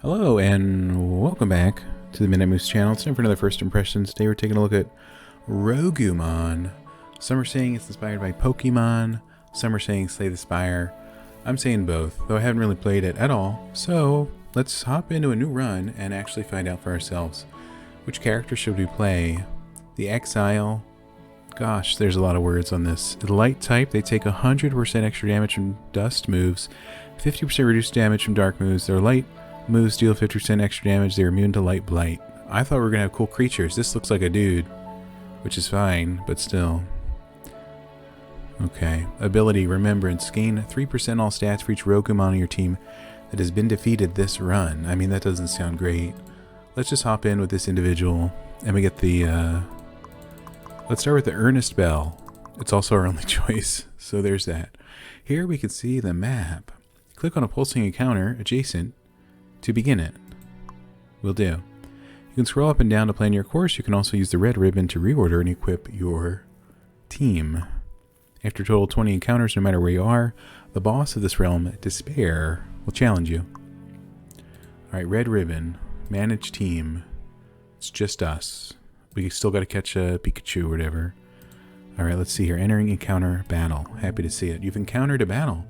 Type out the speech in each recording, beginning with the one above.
Hello and welcome back to the Midnight Moose channel. It's time for another First Impressions. Today we're taking a look at Rogumon. Some are saying it's inspired by Pokemon, some are saying Slay the Spire. I'm saying both, though I haven't really played it at all. So let's hop into a new run and actually find out for ourselves. Which character should we play? The Exile. Gosh, there's a lot of words on this. The light type, they take 100% extra damage from dust moves, 50% reduced damage from dark moves. They're light moves deal 50% extra damage. They're immune to light blight. I thought we were going to have cool creatures. This looks like a dude, which is fine, but still. Okay. Ability, Remembrance. Gain 3% all stats for each Rogumon on your team that has been defeated this run. I mean, that doesn't sound great. Let's just hop in with this individual, and we get the, let's start with the Earnest Bell. It's also our only choice, so there's that. Here we can see the map. Click on a pulsing encounter adjacent to begin it. Will do. You can scroll up and down to plan your course. You can also use the red ribbon to reorder and equip your team. After a total of 20 encounters, no matter where you are, the boss of this realm, Despair, will challenge you. Alright, red ribbon. Manage team. It's just us. We still got to catch a Pikachu or whatever. Alright, let's see here. Entering encounter battle. Happy to see it. You've encountered a battle.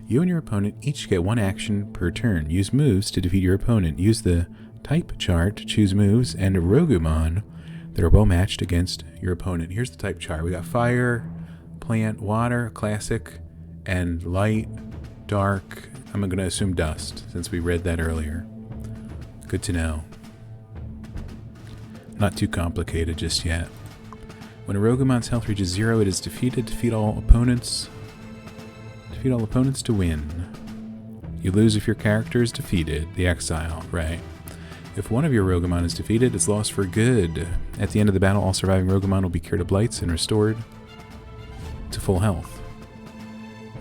You and your opponent each get one action per turn. Use moves to defeat your opponent. Use the type chart to choose moves and Rogumon that are well matched against your opponent. Here's the type chart. We got fire, plant, water, classic, and light, dark. I'm going to assume dust since we read that earlier. Good to know. Not too complicated just yet. When a Rogumon's health reaches 0, it is defeated. Defeat all opponents to win. You lose if your character is defeated. The Exile, right. If one of your Rogumon is defeated, it's lost for good. At the end of the battle, all surviving Rogumon will be cured of blights and restored to full health.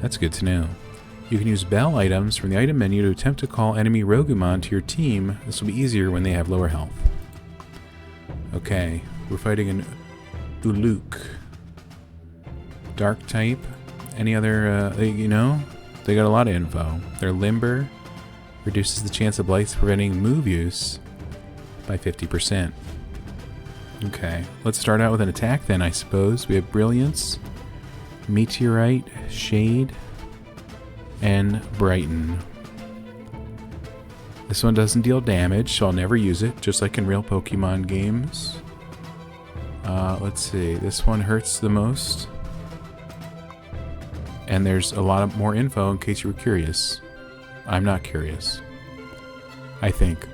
That's good to know. You can use bell items from the item menu to attempt to call enemy Rogumon to your team. This will be easier when they have lower health. Okay, we're fighting an Uluk. Dark type. Any other, you know, they got a lot of info. They're limber, reduces the chance of blights preventing move use by 50%. Okay, let's start out with an attack then, I suppose. We have Brilliance, Meteorite, Shade, and Brighten. This one doesn't deal damage, so I'll never use it, just like in real Pokemon games. Let's see, this one hurts the most. And there's a lot of more info in case you were curious. I'm not curious. I think.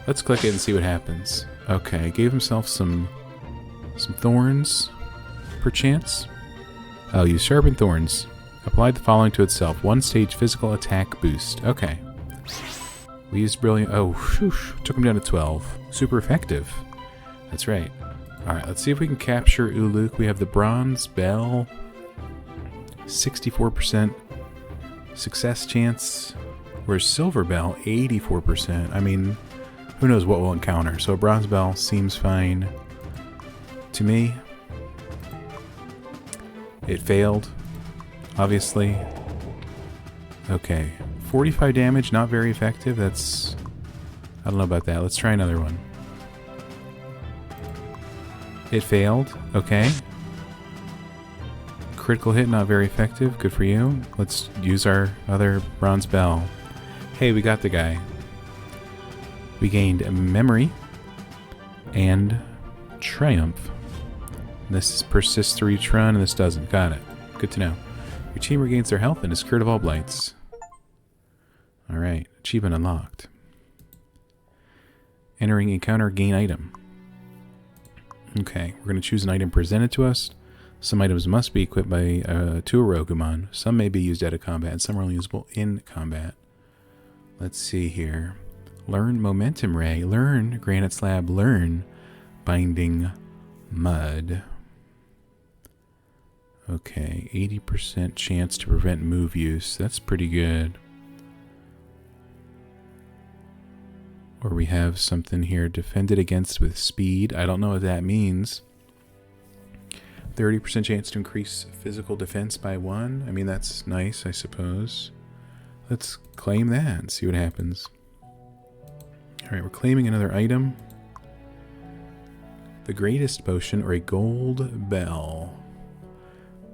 Let's click it and see what happens. Okay, gave himself some thorns, perchance. Oh, use sharpened thorns. Applied the following to itself. 1 stage physical attack boost. Okay. We used brilliant. Oh, whoosh, took him down to 12. Super effective. That's right. Alright, let's see if we can capture Uluk. We have the bronze bell. 64% success chance, whereas Silver Bell, 84%. I mean, who knows what we'll encounter. So a Bronze Bell seems fine to me. It failed, obviously. Okay, 45 damage, not very effective. That's, I don't know about that. Let's try another one. It failed, okay. Critical hit, not very effective. Good for you. Let's use our other Bronze Bell. Hey, we got the guy. We gained Memory and Triumph. This persists through each run, and this doesn't. Got it. Good to know. Your team regains their health and is cured of all blights. Alright, achievement unlocked. Entering encounter, gain item. Okay, we're going to choose an item presented to us. Some items must be equipped by to a Rogumon. Some may be used out of combat, and some are only usable in combat. Let's see here. Learn Momentum Ray. Learn Granite Slab. Learn Binding Mud. Okay, 80% chance to prevent move use. That's pretty good. Or we have something here. Defended against with speed. I don't know what that means. 30% chance to increase physical defense by 1. I mean, that's nice, I suppose. Let's claim that and see what happens. Alright, we're claiming another item. The greatest potion, or a gold bell.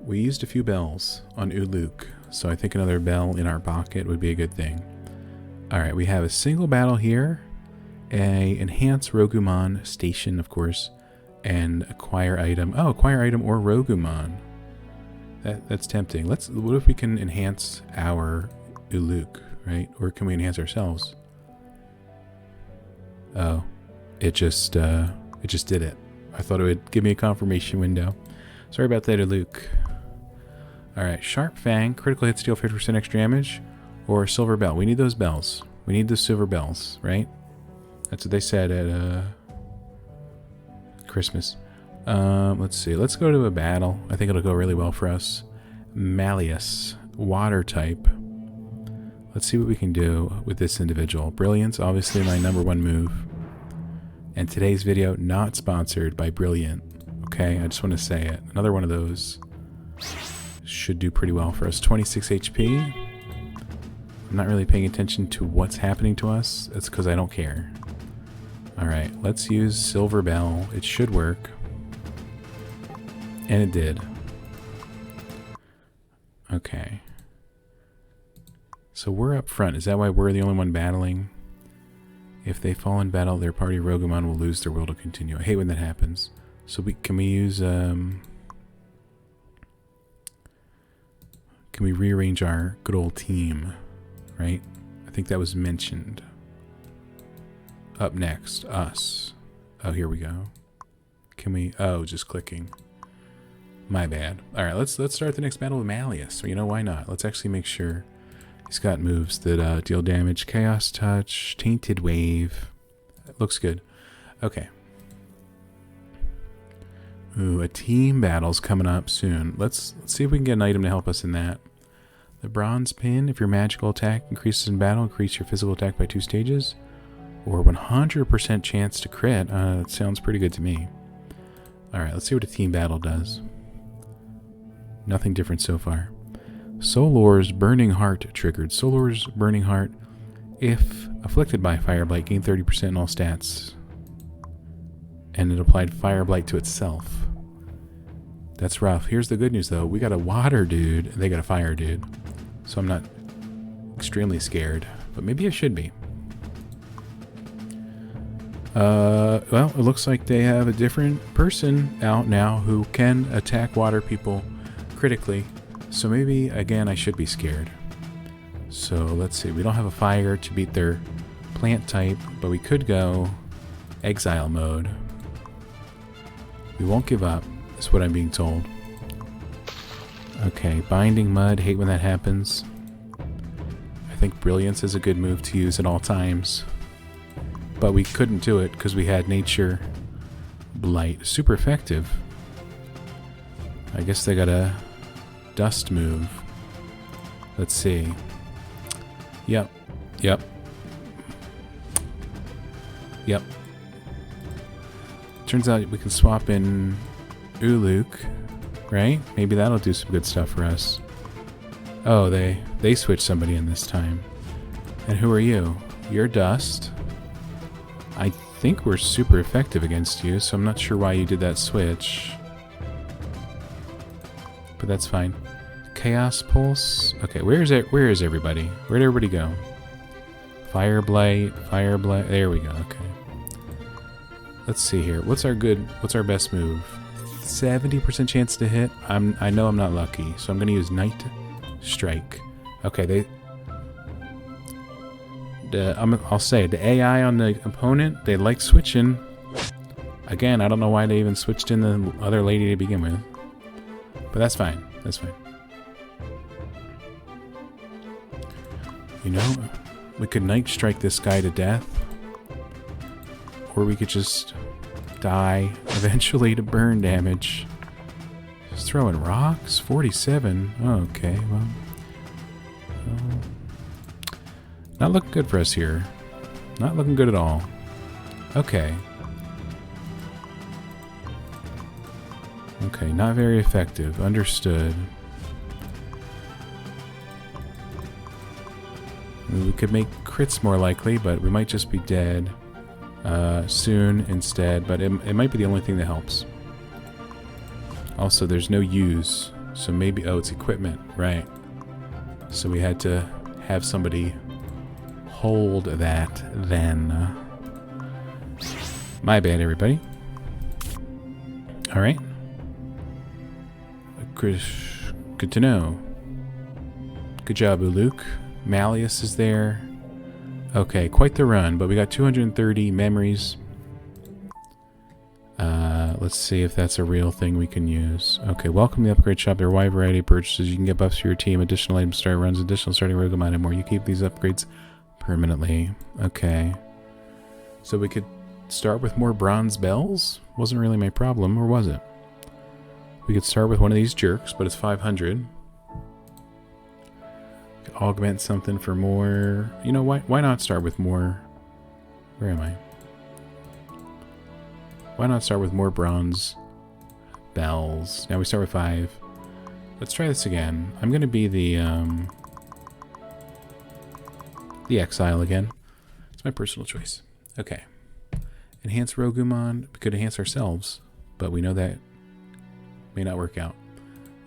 We used a few bells on Uluk, so I think another bell in our pocket would be a good thing. Alright, we have a single battle here, a enhance Rogumon station, of course, and acquire item. Oh, acquire item or Rogumon. That's tempting. What if we can enhance our Uluk, right? Or can we enhance ourselves? Oh, it just did it. I thought it would give me a confirmation window. Sorry about that, Uluk. Alright, Sharp Fang, critical hit, steal 50% extra damage, or Silver Bell. We need those bells. We need the silver bells, right? That's what they said at Christmas. Let's see. Let's go to a battle. I think it'll go really well for us. Malleus, water type. Let's see what we can do with this individual. Brilliance, obviously my #1 move. And today's video not sponsored by Brilliant. Okay, I just want to say it. Another one of those should do pretty well for us. 26 HP. I'm not really paying attention to what's happening to us. That's because I don't care. Alright, let's use Silver Bell. It should work. And it did. Okay. So we're up front. Is that why we're the only one battling? If they fall in battle, their party Rogumon will lose their will to continue. I hate when that happens. So can we use can we rearrange our good old team, right? I think that was mentioned. Up next, us. Oh, here we go. Can we? Oh, just clicking. My bad. All right, let's start the next battle with Malleus. So, you know, why not? Let's actually make sure he's got moves that deal damage. Chaos Touch, Tainted Wave. That looks good. Okay. Ooh, a team battle's coming up soon. Let's see if we can get an item to help us in that. The Bronze Pin. If your magical attack increases in battle, increase your physical attack by 2 stages. Or 100% chance to crit. That sounds pretty good to me. Alright, let's see what a team battle does. Nothing different so far. Solor's Burning Heart triggered. Solor's Burning Heart. If afflicted by Fire Blight, gain 30% in all stats. And it applied Fire Blight to itself. That's rough. Here's the good news though. We got a water dude, and they got a fire dude. So I'm not extremely scared. But maybe I should be. Well, it looks like they have a different person out now who can attack water people critically. So maybe, again, I should be scared. So let's see. We don't have a fire to beat their plant type, but we could go Exile mode. We won't give up, is what I'm being told. Okay, Binding Mud. Hate when that happens. I think Brilliance is a good move to use at all times. But we couldn't do it because we had Nature Blight. Super effective. I guess they got a Dust move. Let's see. Yep. Yep. Yep. Turns out we can swap in Uluk, right? Maybe that'll do some good stuff for us. Oh, they switched somebody in this time. And who are you? You're Dust. I think we're super effective against you, so I'm not sure why you did that switch. But that's fine. Chaos Pulse. Okay, where is everybody? Where'd everybody go? Fire Blight, Fire Blight. There we go. Okay. Let's see here. What's our best move? 70% chance to hit. I know I'm not lucky, so I'm gonna use Night Strike. Okay, I'll say the AI on the opponent, they like switching. Again, I don't know why they even switched in the other lady to begin with. But that's fine. That's fine. You know, we could Night Strike this guy to death. Or we could just die eventually to burn damage. Just throwing rocks? 47? Oh, okay, well. Not looking good for us here. Not looking good at all. Okay. Okay, not very effective. Understood. We could make crits more likely, but we might just be dead. soon instead, but it might be the only thing that helps. Also, there's no use, so maybe... Oh, it's equipment, right. So we had to have somebody hold that then. My bad, everybody. Alright. Good to know. Good job, Uluk. Malleus is there. Okay, quite the run, but we got 230 memories. Let's see if that's a real thing we can use. Okay, welcome to the upgrade shop. There are a wide variety of purchases. You can get buffs for your team, additional items, start runs, additional starting Rogumon, and more. You keep these upgrades permanently. Okay. So we could start with more bronze bells? Wasn't really my problem, or was it? We could start with one of these jerks, but it's 500. Could augment something for more. You know, why not start with more? Where am I? Why not start with more bronze bells? Now we start with 5. Let's try this again. I'm going to be the Exile again. It's my personal choice. Okay. Enhance Rogumon. We could enhance ourselves, but we know that may not work out.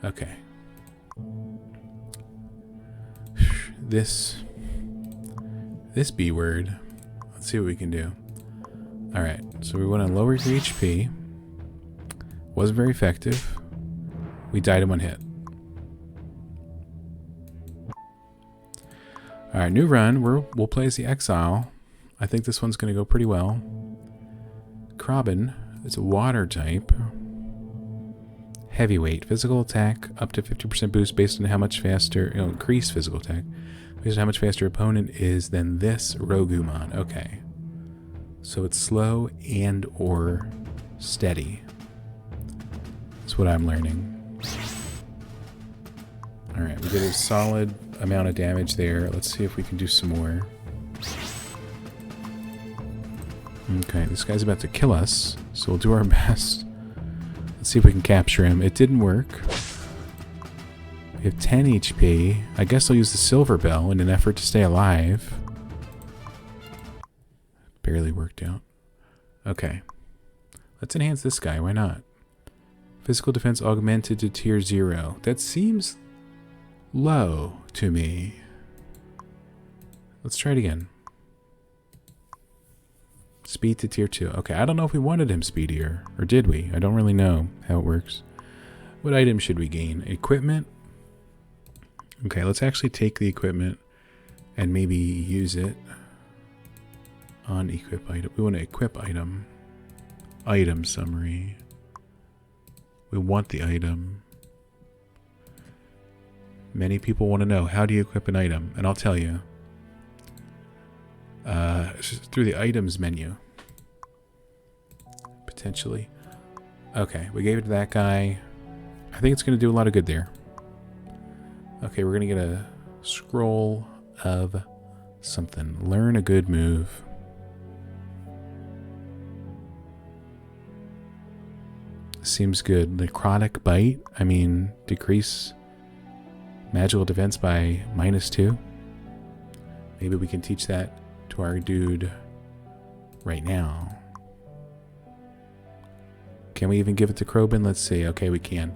Okay. This B word. Let's see what we can do. Alright, so we want to lower your HP. Wasn't very effective. We died in one hit. Alright, new run. We'll play as the Exile. I think this one's going to go pretty well. Krabben is a water type. Heavyweight. Physical attack up to 50% boost based on how much faster... increased physical attack. Based on how much faster opponent is than this Rogumon. Okay. So it's slow and or steady. That's what I'm learning. Alright, we did a solid amount of damage there. Let's see if we can do some more. Okay, this guy's about to kill us, so we'll do our best. Let's see if we can capture him. It didn't work. We have 10 HP. I guess I'll use the Silver Bell in an effort to stay alive. Barely worked out. Okay. Let's enhance this guy. Why not? Physical defense augmented to tier 0. That seems low to me. Let's try it again. Speed to tier 2. Okay, I don't know if we wanted him speedier. Or did we? I don't really know how it works. What item should we gain? Equipment? Okay, let's actually take the equipment and maybe use it. On equip item. We want to equip item. Item summary. We want the item. Many people want to know, how do you equip an item? And I'll tell you. Through the items menu. Potentially. Okay, we gave it to that guy. I think it's going to do a lot of good there. Okay, we're going to get a scroll of something. Learn a good move. Seems good. Necrotic Bite. I mean, decrease magical defense by -2. Maybe we can teach that to our dude right now. Can we even give it to Krabben? Let's see. Okay, we can.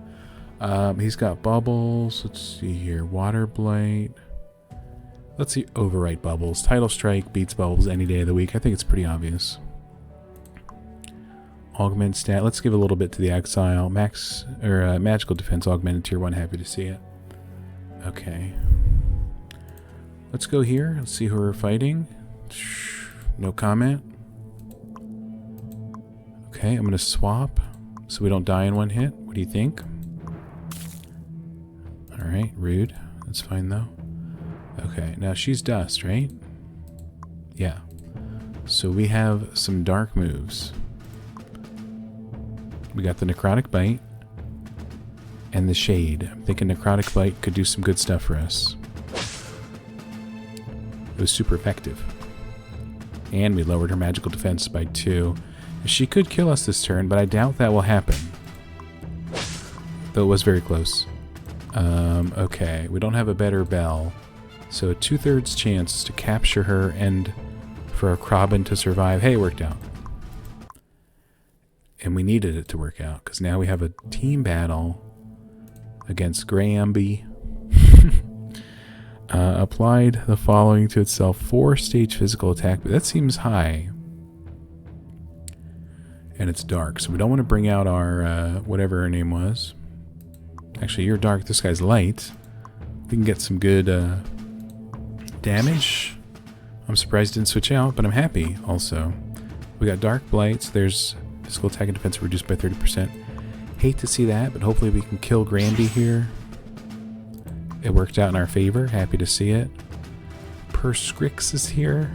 He's got bubbles. Let's see here. Water Blight. Let's see. Overwrite bubbles. Tidal Strike beats bubbles any day of the week. I think it's pretty obvious. Augment stat. Let's give a little bit to the Exile. Max or magical defense augmented tier 1. Happy to see it. Okay. Let's go here. Let's see who we're fighting. No comment. Okay, I'm going to swap so we don't die in one hit. What do you think? Alright, rude. That's fine though. Okay, now she's dust, right? Yeah. So we have some dark moves. We got the Necrotic Bite and the Shade. I'm thinking Necrotic Bite could do some good stuff for us. It was super effective. And we lowered her magical defense by 2. She could kill us this turn, but I doubt that will happen. Though it was very close. Okay, we don't have a better bell. So a 2/3 chance to capture her and for a Krabben to survive. Hey, it worked out. And we needed it to work out, because now we have a team battle against Gramby. Applied the following to itself: 4-stage physical attack, but that seems high. And it's dark, so we don't want to bring out our, whatever her name was. Actually, you're dark, this guy's light. We can get some good, damage. I'm surprised it didn't switch out, but I'm happy also. We got dark blights, there's physical attack and defense reduced by 30%. Hate to see that, but hopefully we can kill Granby here. It worked out in our favor, happy to see it. Perscrix is here.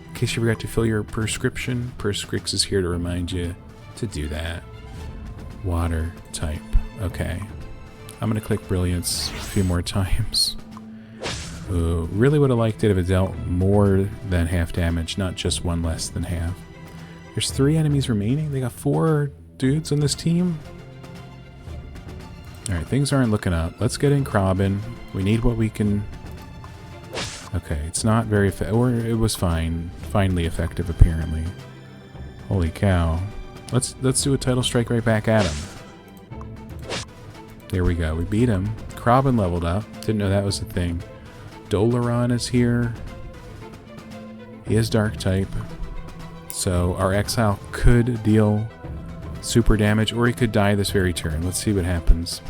In case you forgot to fill your prescription, Perscrix is here to remind you to do that. Water type, okay. I'm gonna click Brilliance a few more times. Ooh, really would have liked it if it dealt more than half damage, not just one less than half. There's 3 enemies remaining. They got 4 dudes on this team. Alright, things aren't looking up. Let's get in Krabben. We need what we can... Okay, it's not very effective. Or it was fine. Finally effective, apparently. Holy cow. Let's do a title strike right back at him. There we go. We beat him. Krabben leveled up. Didn't know that was a thing. Dolaron is here. He is dark type. So our Exile could deal super damage, or he could die this very turn. Let's see what happens.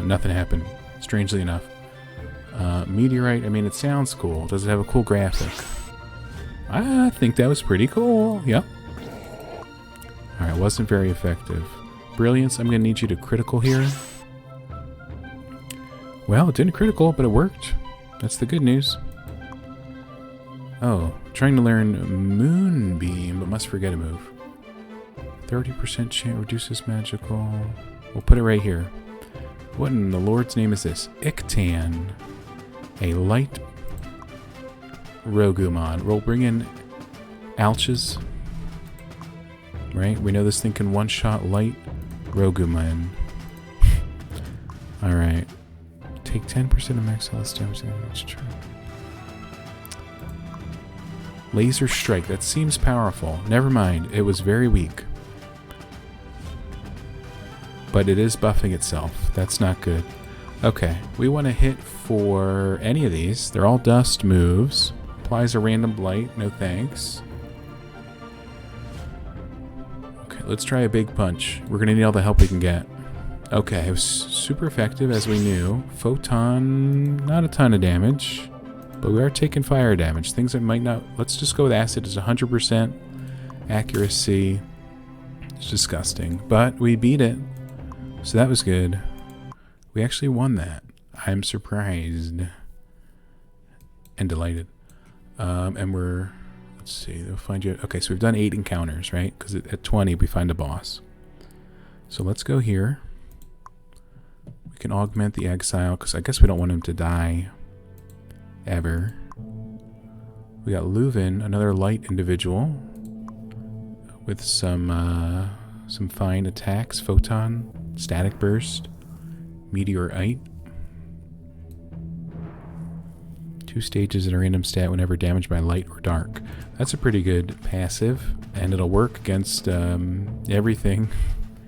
Nothing happened, strangely enough. Meteorite, I mean, it sounds cool. Does it have a cool graphic? I think that was pretty cool. Yep. Alright, wasn't very effective. Brilliance, I'm going to need you to critical here. Well, it didn't critical, but it worked. That's the good news. Oh, trying to learn Moonbeam, but must forget a move. 30% chance reduces magical. We'll put it right here. What in the Lord's name is this? Ictan. A light Rogumon. We'll bring in Alches. Right? We know this thing can one-shot light Rogumon. Alright. Take 10% of max health damage. That's true. Laser Strike. That seems powerful. Never mind. It was very weak. But it is buffing itself. That's not good. Okay. We want to hit for any of these. They're all dust moves. Applies a random blight. No thanks. Okay. Let's try a big punch. We're going to need all the help we can get. Okay. It was super effective, as we knew. Photon. Not a ton of damage. But we are taking fire damage. Things that might not... Let's just go with acid. It's 100% accuracy. It's disgusting. But we beat it. So that was good. We actually won that. I'm surprised. And delighted. And we're... Let's see. They'll find you... Okay, so we've done 8 encounters, right? Because at 20, we find a boss. So let's go here. We can augment the Exile, because I guess we don't want him to die. Ever. We got Leuven, another light individual with some fine attacks. Photon, Static Burst, Meteorite. 2 stages in a random stat whenever damaged by light or dark. That's a pretty good passive, and it'll work against everything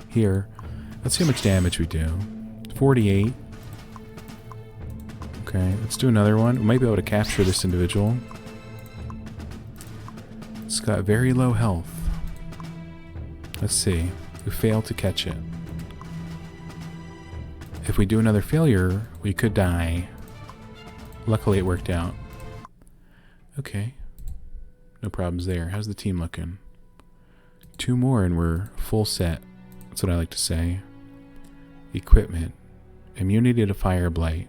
here. Let's see how much damage we do. 48. Okay, let's do another one. We might be able to capture this individual. It's got very low health. Let's see. We failed to catch it. If we do another failure, we could die. Luckily it worked out. Okay. No problems there. How's the team looking? 2 more and we're full set. That's what I like to say. Equipment. Immunity to Fire Blight.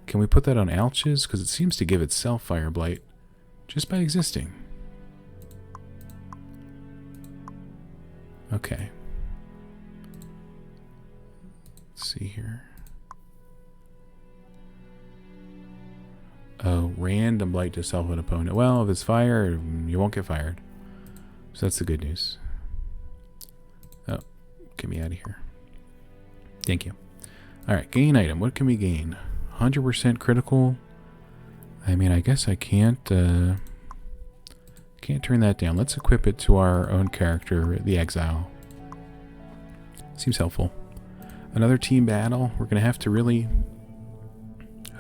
Can we put that on Alches? Because it seems to give itself Fire Blight just by existing. Okay. Let's see here. Oh, random blight to self an opponent. Well, if it's fire, you won't get fired. So that's the good news. Oh, get me out of here. Thank you. Alright, gain item. What can we gain? 100% critical. I mean, I guess I can't Can't turn that down. Let's equip it to our own character, the Exile. Seems helpful. Another team battle. We're going to have to really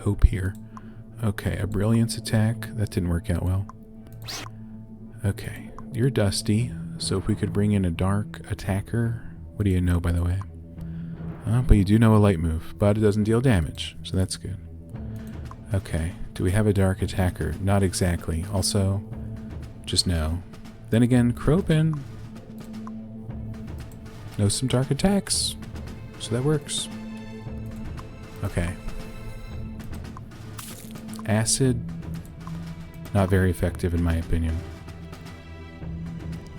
hope here. Okay, a brilliance attack. That didn't work out well. Okay, you're dusty. So if we could bring in a dark attacker. What do you know, by the way? But you do know a light move, but it doesn't deal damage, so that's good. Okay, do we have a dark attacker? Not exactly. Also, just no. Then again, Krobin knows some dark attacks, so that works. Okay. Acid, not very effective in my opinion.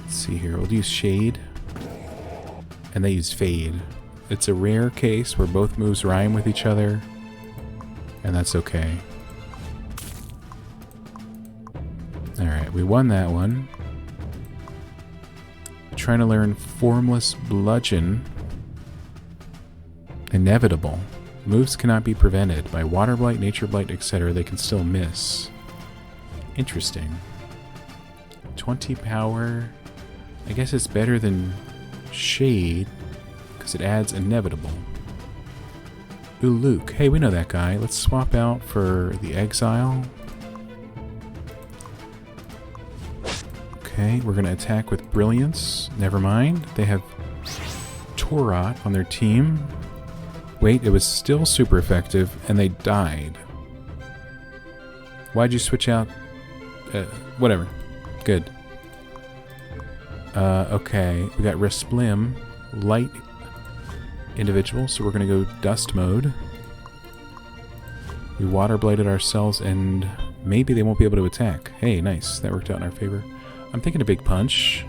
Let's see here, we'll use Shade, and they use Fade. It's a rare case where both moves rhyme with each other, and that's okay. Alright, we won that one. Trying to learn Formless Bludgeon. Inevitable. Moves cannot be prevented. By Water Blight, Nature Blight, etc. They can still miss. Interesting. 20 power. I guess it's better than Shade, because it adds Inevitable. Ooh, Luke. Hey, we know that guy. Let's swap out for the Exile. Okay, we're going to attack with Brilliance. Never mind. They have Torment on their team. Wait, it was still super effective, and they died. Why'd you switch out? Whatever. Good. Okay, we got Resplim, light individual, so we're going to go Dust mode. We Water Blighted ourselves, and maybe they won't be able to attack. Hey, nice. That worked out in our favor. I'm thinking a Big Punch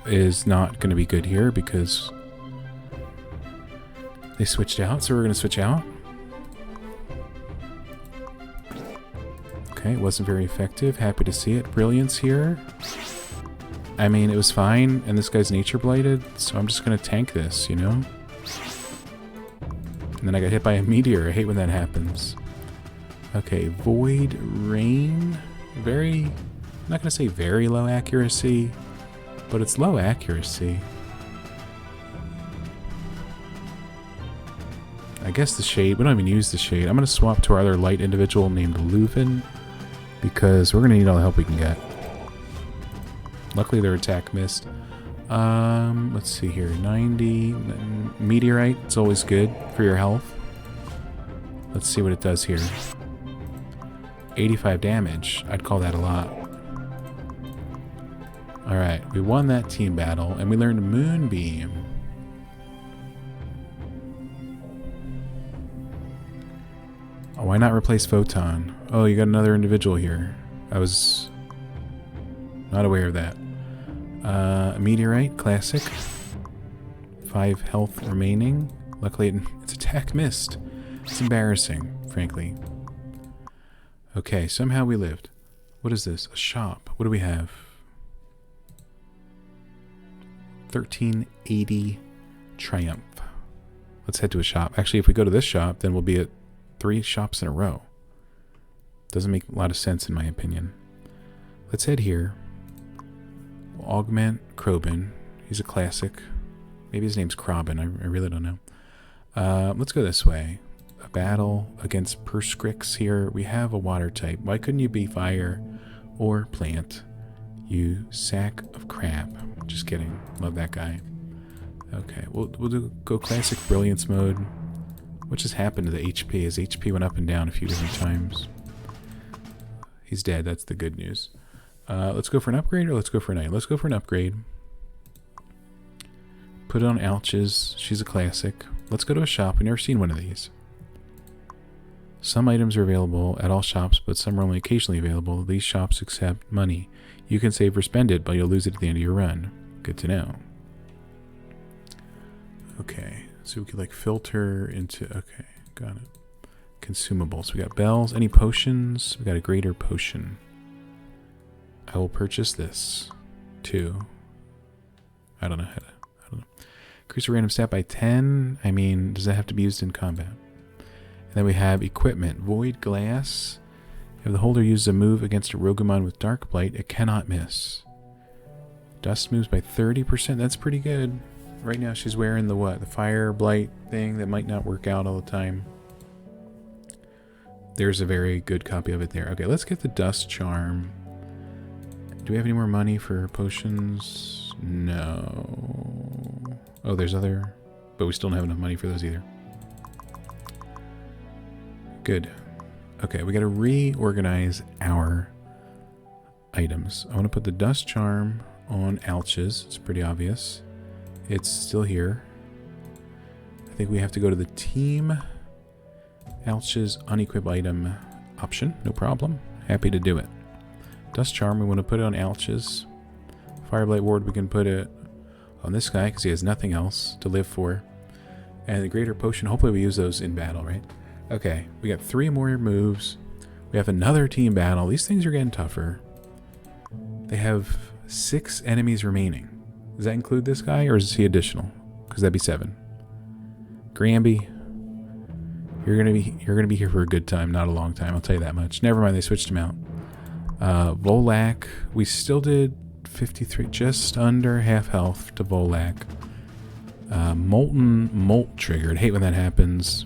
is not going to be good here because they switched out, so we're going to switch out. Okay, it wasn't very effective. Happy to see it. Brilliance here. I mean, it was fine, and this guy's Nature Blighted, so I'm just going to tank this, you know? And then I got hit by a meteor. I hate when that happens. Okay, Void Rain. I'm not going to say very low accuracy, but it's low accuracy. I guess the Shade, we don't even use the Shade. I'm going to swap to our other light individual named Leuven, because we're going to need all the help we can get. Luckily their attack missed. Let's see here, 90, Meteorite, it's always good for your health. Let's see what it does here. 85 damage, I'd call that a lot. Alright, we won that team battle, and we learned Moonbeam. Oh, why not replace Photon? Oh, you got another individual here. I was not aware of that. Meteorite, classic. 5 health remaining. Luckily, its attack missed. It's embarrassing, frankly. Okay, somehow we lived. What is this? A shop. What do we have? 1380 Triumph. Let's head to a shop. Actually, if we go to this shop, then we'll be at 3 shops in a row. Doesn't make a lot of sense in my opinion. Let's head here. We'll augment Krobin. He's a classic. Maybe his name's Krobin. I really don't know. Let's go this way. A battle against Perscrix here. We have a water type. Why couldn't you be fire or plant? You sack of crap. Just kidding. Love that guy. Okay, we'll go classic brilliance mode. What just happened to the HP? His HP went up and down a few different times. He's dead. That's the good news. Let's go for an upgrade, or let's go for a night. Let's go for an upgrade. Put on Alch's. She's a classic. Let's go to a shop. We've never seen one of these. Some items are available at all shops, but some are only occasionally available. These shops accept money. You can save or spend it, but you'll lose it at the end of your run. Good to know. Okay, so we could like filter into, okay, got it. Consumables, we got bells, any potions? We got a greater potion. I will purchase this, too. I don't know. Increase a random stat by 10. I mean, does that have to be used in combat? And then we have equipment, void glass, If the holder uses a move against a Rogumon with Dark Blight, it cannot miss. Dust moves by 30%. That's pretty good. Right now she's wearing the what? The Fire Blight thing that might not work out all the time. There's a very good copy of it there. Okay, let's get the Dust Charm. Do we have any more money for potions? No. Oh, there's other... But we still don't have enough money for those either. Good. Okay, we gotta reorganize our items. I want to put the Dust Charm on Alch's. It's pretty obvious. It's still here. I think we have to go to the team. Alch's unequip item option. No problem. Happy to do it. Dust Charm, we want to put it on Alch's. Fireblight Ward, we can put it on this guy because he has nothing else to live for. And the Greater Potion, hopefully we use those in battle, right? Okay, we got 3 more moves. We have another team battle. These things are getting tougher. They have 6 enemies remaining. Does that include this guy, or is he additional? Because that'd be 7. Granby, you're gonna be here for a good time, not a long time. I'll tell you that much. Never mind, they switched him out. Volak, we still did 53, just under half health to Volak. Molten Molt triggered. Hate when that happens.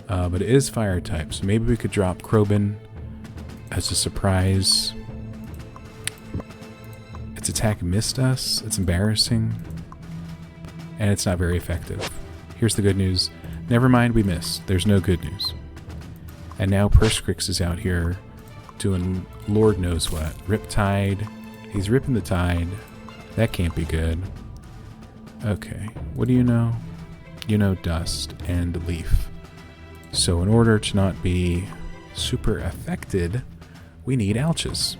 But it is fire type, so maybe we could drop Krobin as a surprise. Its attack missed us. It's embarrassing. And it's not very effective. Here's the good news. Never mind, we missed. There's no good news. And now Perscrix is out here doing Lord knows what. Riptide. He's ripping the tide. That can't be good. Okay, what do you know? You know Dust and Leaf. So in order to not be super affected, we need Alch's.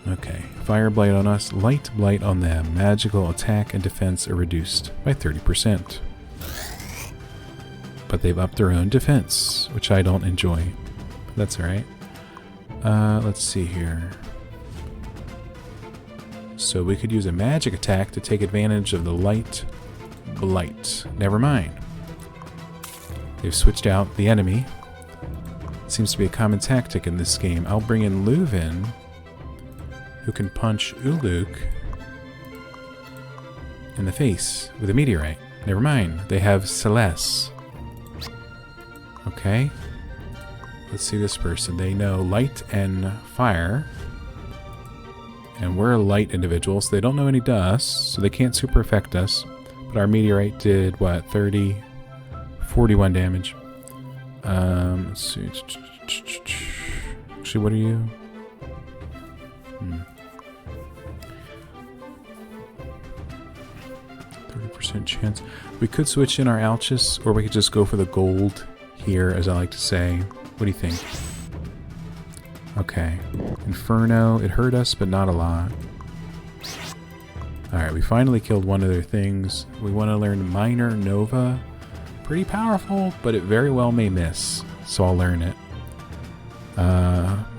Okay, Fire Blight on us, Light Blight on them. Magical attack and defense are reduced by 30%. But they've upped their own defense, which I don't enjoy. But that's alright. Let's see here. So we could use a magic attack to take advantage of the Light Blight. Never mind. They've switched out the enemy. Seems to be a common tactic in this game. I'll bring in Leuven, who can punch Uluk in the face with a meteorite. Never mind. They have Celeste. Okay. Let's see this person. They know light and fire. And we're light individuals. So they don't know any dust, so they can't super affect us. But our meteorite did, what, 41 damage. Let's see. Actually, what are you? 30% chance. We could switch in our Alchis, or we could just go for the gold here, as I like to say. What do you think? Okay. Inferno. It hurt us, but not a lot. Alright, we finally killed one of their things. We want to learn Minor Nova. Pretty powerful, but it very well may miss. So I'll learn it.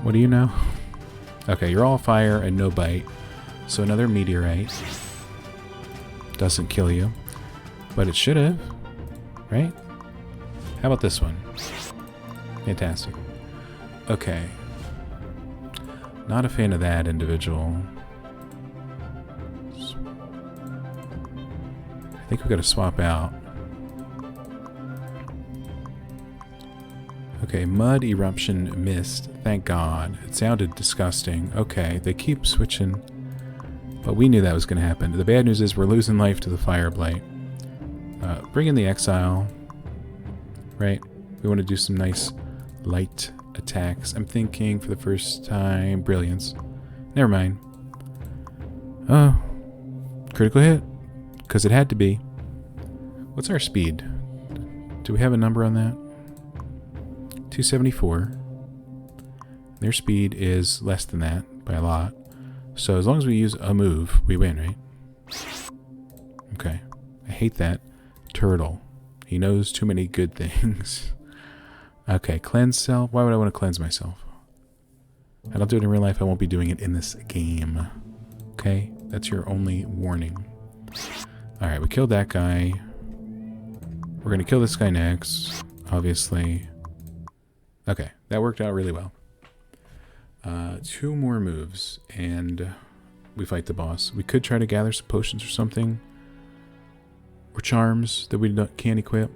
What do you know? Okay, you're all fire and no bite. So another meteorite. Doesn't kill you. But it should have. Right? How about this one? Fantastic. Okay. Not a fan of that individual. I think we gotta swap out. Okay, Mud Eruption missed. Thank God. It sounded disgusting. Okay, they keep switching. But we knew that was gonna happen. The bad news is we're losing life to the Fire Blight. Bring in the Exile. Right? We want to do some nice light attacks. I'm thinking for the first time, Brilliance. Never mind. Oh, critical hit. Because it had to be. What's our speed? Do we have a number on that? 274. Their speed is less than that by a lot. So as long as we use a move, we win, right? Okay. I hate that. Turtle. He knows too many good things. Okay, cleanse self. Why would I want to cleanse myself? I don't do it in real life. I won't be doing it in this game. Okay? That's your only warning. Alright, we killed that guy. We're going to kill this guy next, obviously. Okay, that worked out really well. 2 more moves, and we fight the boss. We could try to gather some potions or something. Or charms that we can't equip.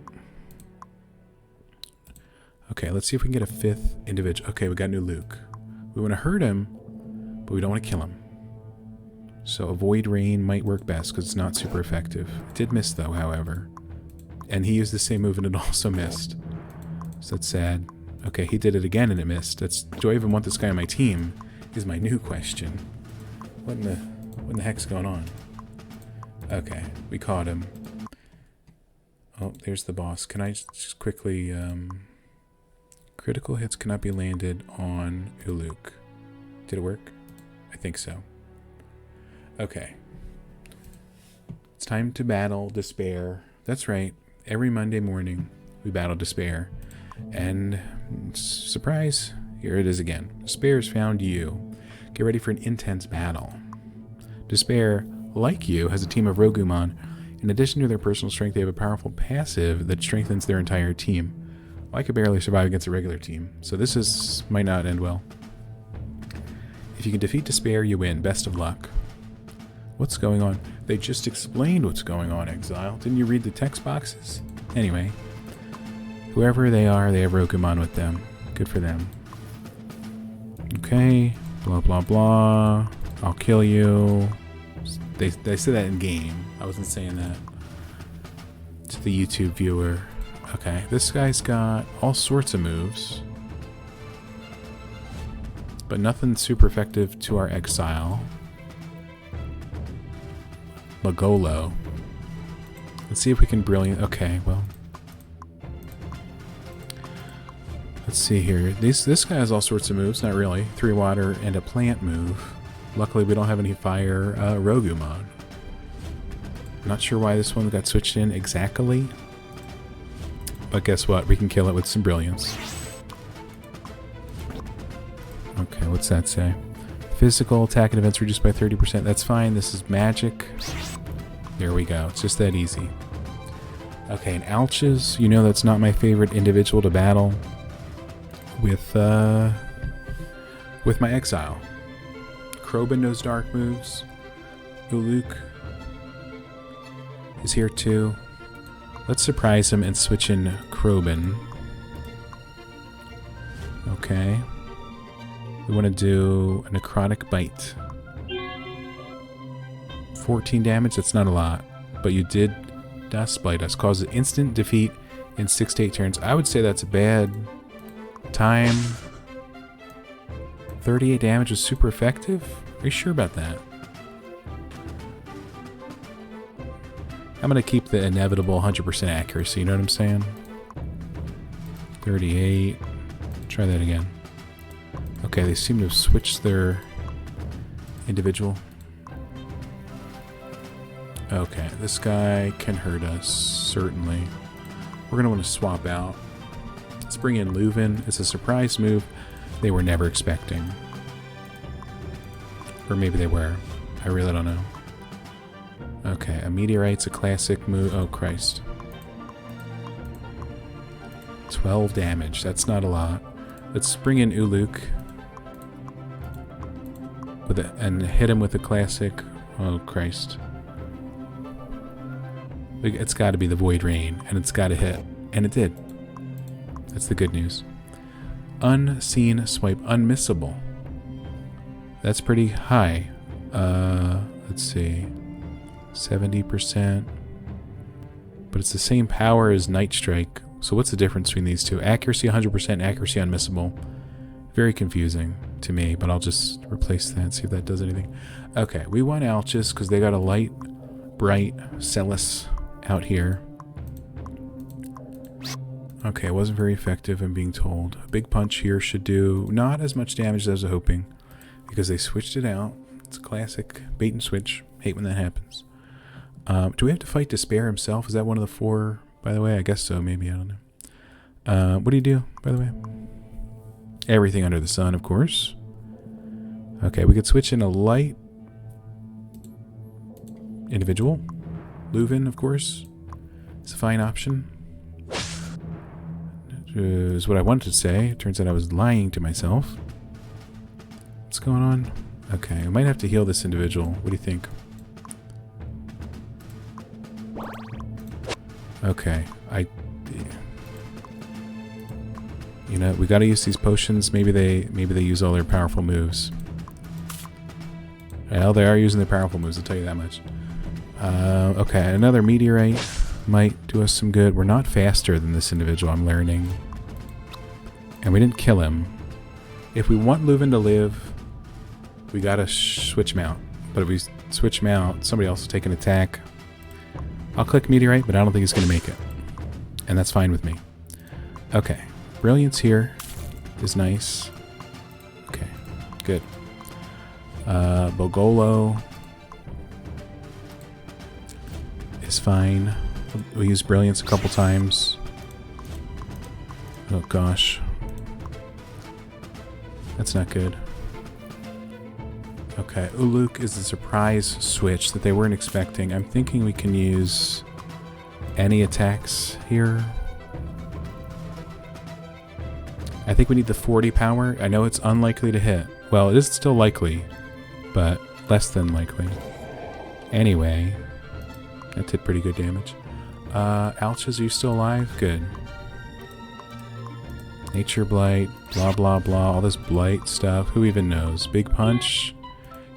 Okay, let's see if we can get a 5th individual. Okay, we got new Luke. We want to hurt him, but we don't want to kill him. So Avoid Rain might work best because it's not super effective. It did miss though, however. And he used the same move and it also missed. So that's sad. Okay, he did it again and it missed. Do I even want this guy on my team? Is my new question. What in the heck's going on? Okay, we caught him. Oh, there's the boss. Can I just quickly... critical hits cannot be landed on Uluk. Did it work? I think so. Okay. It's time to battle despair. That's right. Every Monday morning, we battle despair. And surprise, here it is again. Despair has found you. Get ready for an intense battle. Despair, like you, has a team of Rogumon. In addition to their personal strength, they have a powerful passive that strengthens their entire team. Well, I could barely survive against a regular team, so this might not end well. If you can defeat Despair, you win. Best of luck. What's going on? They just explained what's going on, Exile. Didn't you read the text boxes? Anyway, whoever they are, they have Rogumon with them. Good for them. Okay, blah blah blah. I'll kill you. They said that in game. I wasn't saying that to the YouTube viewer. Okay, this guy's got all sorts of moves, but nothing super effective to our Exile. Magolo. Let's see if we can brilliant. Okay, well, let's see here. This guy has all sorts of moves. Not really. 3 water and a plant move. Luckily, we don't have any fire Rogumon. Not sure why this one got switched in exactly. But guess what? We can kill it with some brilliance. Okay, what's that say? Physical attack and events reduced by 30%. That's fine. This is magic. There we go. It's just that easy. Okay, and Alches. You know that's not my favorite individual to battle with my Exile. Krobin knows dark moves. Uluk is here too. Let's surprise him and switch in Krobin. Okay. We want to do a necrotic bite. 14 damage, that's not a lot. But you did dust bite us. Causes instant defeat in 6 to 8 turns. I would say that's a bad time. 38 damage is super effective? Are you sure about that? I'm going to keep the inevitable 100% accuracy, you know what I'm saying? 38. Try that again. Okay, they seem to have switched their individual. Okay, this guy can hurt us, certainly. We're going to want to swap out. Let's bring in Leuven. It's a surprise move they were never expecting. Or maybe they were. I really don't know. Okay, a meteorite's a classic move. Oh, Christ. 12 damage. That's not a lot. Let's bring in Uluk. And hit him with a classic. Oh, Christ. It's got to be the Void Rain, and it's got to hit. And it did. That's the good news. Unseen Swipe. Unmissable. That's pretty high. Let's see. 70%. But it's the same power as Night Strike. So what's the difference between these two? Accuracy 100%, accuracy unmissable. Very confusing to me, but I'll just replace that and see if that does anything. Okay, we want Alches because they got a light, bright Celis out here. Okay, it wasn't very effective, I'm being told. A big punch here should do not as much damage as I was hoping because they switched it out. It's a classic bait and switch. Hate when that happens. Do we have to fight Despair himself? Is that one of the 4, by the way? I guess so, maybe. I don't know. What do you do, by the way? Everything under the sun, of course. Okay, we could switch in a light individual. Leuven, of course. It's a fine option. is what I wanted to say. It turns out I was lying to myself. What's going on? Okay, I might have to heal this individual. What do you think? Okay, you know, we gotta use these potions. Maybe they use all their powerful moves. Well, they are using their powerful moves, I'll tell you that much. Okay, another meteorite might do us some good. We're not faster than this individual, I'm learning. And we didn't kill him. If we want Leuven to live, we gotta switch him out. But if we switch him out, somebody else will take an attack. I'll click meteorite, but I don't think he's gonna make it. And that's fine with me. Okay. Brilliance here is nice. Okay, good. Bogolo is fine. We use Brilliance a couple times. Oh gosh. That's not good. Okay, Uluk is a surprise switch that they weren't expecting. I'm thinking we can use any attacks here. I think we need the 40 power. I know it's unlikely to hit. Well, it is still likely, but less than likely. Anyway, that did pretty good damage. Alchas, are you still alive? Good. Nature Blight, blah blah blah, all this blight stuff. Who even knows? Big Punch.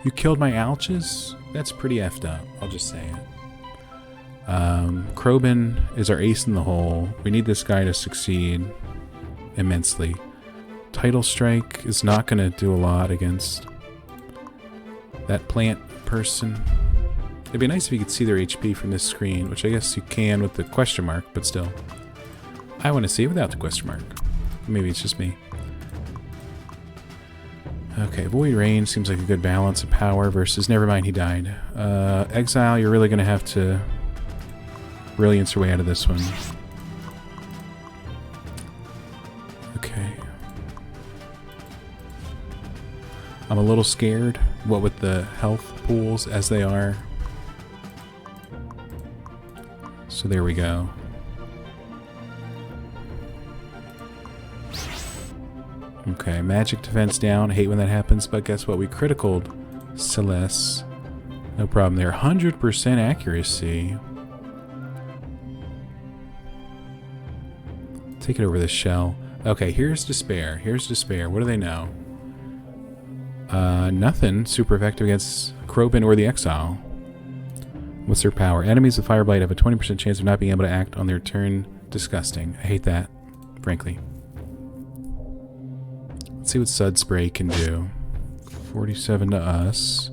You killed my Alchas? That's pretty effed up, I'll just say it. Krobin is our ace in the hole. We need this guy to succeed immensely. Tidal Strike is not going to do a lot against that plant person. It'd be nice if you could see their HP from this screen, which I guess you can with the question mark, but still. I want to see it without the question mark. Maybe it's just me. Okay, Void Rain seems like a good balance of power versus... Never mind, he died. Exile, you're really going to have to Brilliance your way out of this one. Okay. I'm a little scared, what with the health pools as they are. So there we go. Okay, magic defense down. I hate when that happens, but guess what? We criticaled Celeste. No problem there. 100% accuracy. Take it over the shell. Okay, here's Despair. Here's Despair. What do they know? Nothing. Super effective against Krobin or the Exile. What's their power? Enemies with Fireblight have a 20% chance of not being able to act on their turn. Disgusting. I hate that, frankly. Let's see what Sud Spray can do. 47 to us.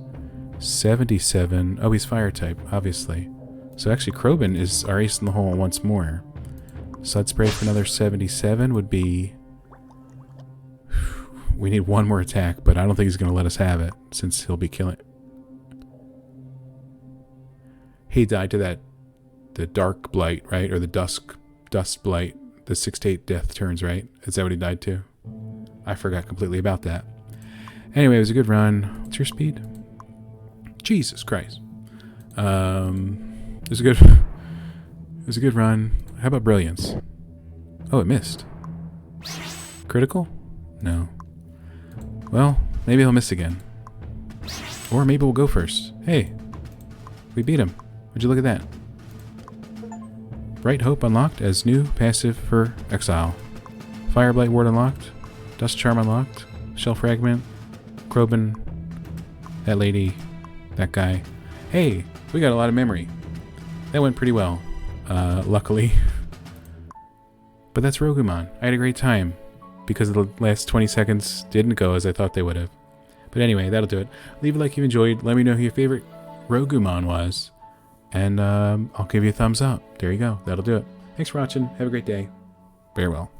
77. Oh, he's fire type, obviously. So actually, Krobin is our ace in the hole once more. Sud Spray for another 77 would be... We need one more attack, but I don't think he's going to let us have it, since he'll be killing... He died to that... the Dark Blight, right? Or the Dust Blight. The 6 to 8 death turns, right? Is that what he died to? I forgot completely about that. Anyway, it was a good run. What's your speed? Jesus Christ. It was a good... It was a good run. How about Brilliance? Oh, it missed. Critical? No. Well, maybe he'll miss again. Or maybe we'll go first. Hey, we beat him. Would you look at that? Bright Hope unlocked as new passive for Exile. Fireblight Ward unlocked. Dust Charm unlocked. Shell Fragment. Krobin. That lady. That guy. Hey, we got a lot of memory. That went pretty well. Luckily. But that's Rogumon. I had a great time. Because the last 20 seconds didn't go as I thought they would have. But anyway, that'll do it. Leave a like if you enjoyed. Let me know who your favorite Rogumon was. And I'll give you a thumbs up. There you go. That'll do it. Thanks for watching. Have a great day. Farewell.